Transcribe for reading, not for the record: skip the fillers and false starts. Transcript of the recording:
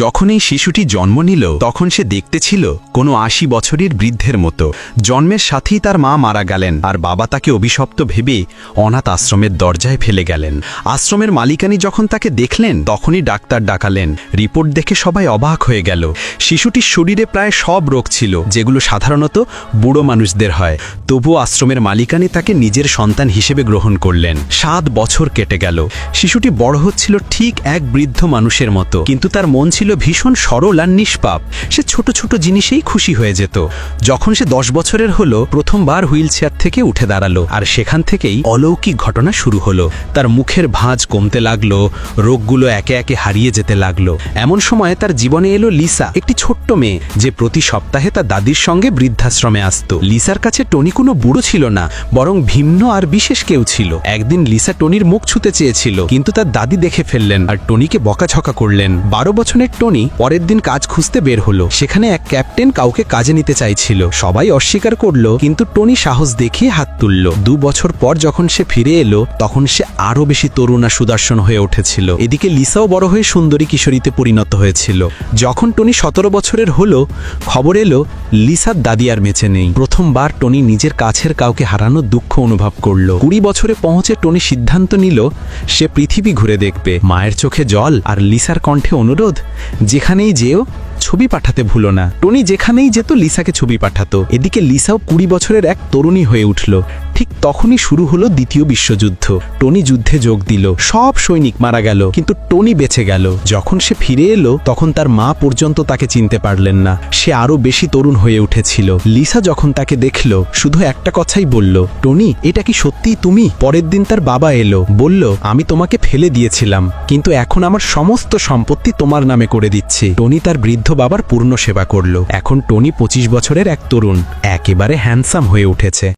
যখন এই শিশুটি জন্ম নিল তখন সে দেখতে ছিল কোনো ৮০ বছরের বৃদ্ধের মতো। জন্মের সাথেই তার মা মারা গেলেন আর বাবা তাকে অভিশপ্ত ভেবে অনাথ আশ্রমের দরজায় ফেলে গেলেন। আশ্রমের মালিকানি যখন তাকে দেখলেন তখনই ডাক্তার ডাকালেন। রিপোর্ট দেখে সবাই অবাক হয়ে গেল। শিশুটির শরীরে প্রায় সব রোগ ছিল যেগুলো সাধারণত বুড়ো মানুষদের হয়। তবুও আশ্রমের মালিকানি তাকে নিজের সন্তান হিসেবে গ্রহণ করলেন। ৭ বছর কেটে গেল। শিশুটি বড় হচ্ছিল ঠিক এক বৃদ্ধ মানুষের মতো, কিন্তু তার মন ছিল ভীষণ সরল আর নিষ্পাপ। সে ছোট ছোট জিনিসেই খুশি হয়ে যেত। যখন সে ১০ বছরের হলো প্রথমবার হুইল চেয়ার থেকে উঠে দাঁড়ালো, আর সেখান থেকেই অলৌকিক ঘটনা শুরু হলো। তার মুখের ভাঁজ কমতে লাগলো, রোগগুলো একে একে হারিয়ে যেতে লাগলো। এমন সময় তার জীবনে এলো লিসা, একটি ছোট্ট মেয়ে যে প্রতি সপ্তাহে তার দাদির সঙ্গে বৃদ্ধাশ্রমে আসত। লিসার কাছে টনি কোনো বুড়ো ছিল না, বরং ভিন্ন আর বিশেষ কেউ ছিল। একদিন লিসা টনির মুখ ছুঁতে চেয়েছিল, কিন্তু তার দাদি দেখে ফেললেন আর টনিকে বকাঝকা করলেন। ১২ বছরের টনি পরের দিন কাজ খুঁজতে বের হলো। সেখানে এক ক্যাপ্টেন কাউকে কাজে নিতে চাইছিল। সবাই অস্বীকার করলো, কিন্তু টনি সাহস দেখিয়ে হাত তুলল। ২ বছর পর যখন সে ফিরে এলো তখন সে আরো বেশি তরুণ আর সুদর্শন হয়ে উঠেছিল। এদিকে লিসাও বড় হয়ে সুন্দরী কিশোরীতে পরিণত হয়েছিল। যখন টনি ১৭ বছরের হলো খবর এলো লিসার দাদি আর বেঁচে নেই। প্রথমবার টনি নিজের কাছের কাউকে হারানোর দুঃখ অনুভব করলো। ২০ বছরে পৌঁছে টনি সিদ্ধান্ত নিল সে পৃথিবী ঘুরে দেখবে। মায়ের চোখে জল আর লিসার কণ্ঠে অনুরোধ, যেখানেই যেও ছবি পাঠাতে ভুলো না। টনি যেখানেই যেত লিসাকে ছবি পাঠাতো। এদিকে লিসাও ২০ বছরের এক তরুণী হয়ে উঠল। ঠিক তখনই শুরু হলো দ্বিতীয় বিশ্বযুদ্ধ। টনি যুদ্ধে যোগ দিল। সব সৈনিক মারা গেল, কিন্তু টনি বেঁচে গেল। যখন সে ফিরে এলো তখন তার মা পর্যন্ত তাকে চিনতে পারলেন না। সে আরো বেশি তরুণ হয়ে উঠেছিল। লিসা যখন তাকে দেখল শুধু একটা কথাই বলল, টনি, এটা কি সত্যিই তুমি? পরের দিন তার বাবা এলো, বলল, আমি তোমাকে ফেলে দিয়েছিলাম, কিন্তু এখন আমার সমস্ত সম্পত্তি তোমার নামে করে দিচ্ছি। টনি তার বৃদ্ধ বাবার পূর্ণ সেবা করল। এখন টনি ২৫ বছরের এক তরুণ, একেবারে হ্যান্ডসাম হয়ে উঠেছে।